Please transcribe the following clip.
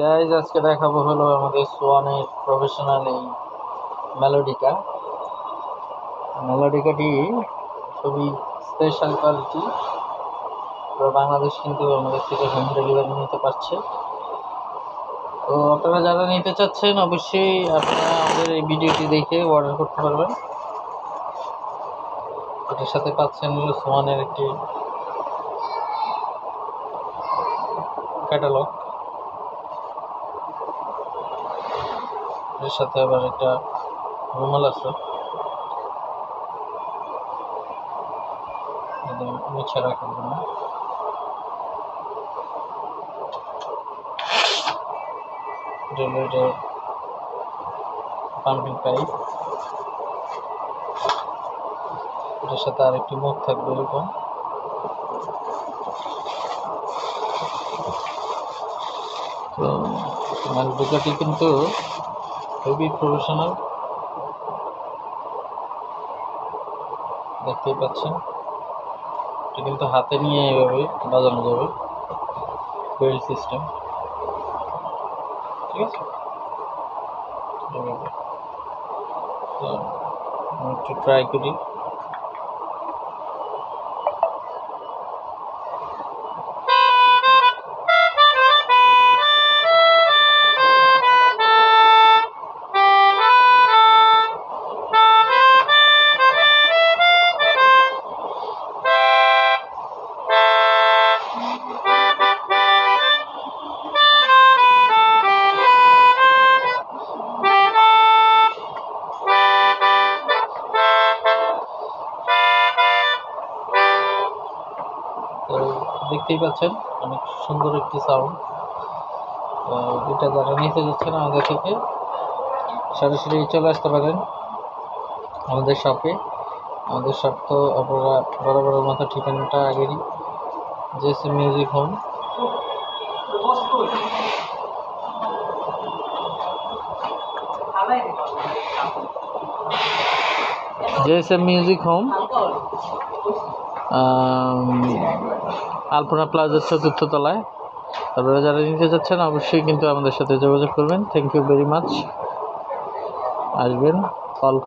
Guys আজকে দেখাবো হলো আমাদের সোয়ানের প্রফেশনাল এই মেলোডিকা। মেলোডিকাটি খুবই স্পেশাল কোয়ালিটি। বাংলাদেশ কিন্তু আমাদের থেকে হোম ডেলিভারি নিতে পারছে। তো আপনারা যারা নিতে চাচ্ছেন অবশ্যই আপনারা আমাদের এই ভিডিওটি দেখে অর্ডার করতে পারবেন। এটার সাথে পাচ্ছেন হলো সোয়ানের একটি ক্যাটালগ, এর সাথে আবার একটা রুমাল আছে মুছে রাখার জন্য। এটা পাম্পিং পাইপ, এটার সাথে আরেকটি মুখ থাকবে এরকম। তো মেলোডিকাটি কিন্তু খুবই প্রফেশনাল, দেখতেই পাচ্ছেন। এটা কিন্তু হাতে নিয়ে এভাবে বাজানো যাবে, বেল্ট সিস্টেম, ঠিক আছে। তো একটু ট্রাই করি। তো দেখতেই পাচ্ছেন অনেক সুন্দর একটি সাউন্ড। এটা যারা নিতে যাচ্ছেন আমাদের থেকে সরাসরি চলে আসতে পারেন আমাদের শপে। আমাদের শপ তো আপনারা বরাবরের মতো ঠিকানাটা আগেরই, JSM music home. JSM music home, Alpana প্লাজার 4th তলায়। আপনারা যারা নিতে চাচ্ছেন অবশ্যই কিন্তু আমাদের সাথে যোগাযোগ করবেন। Thank you very much. আসবেন, কল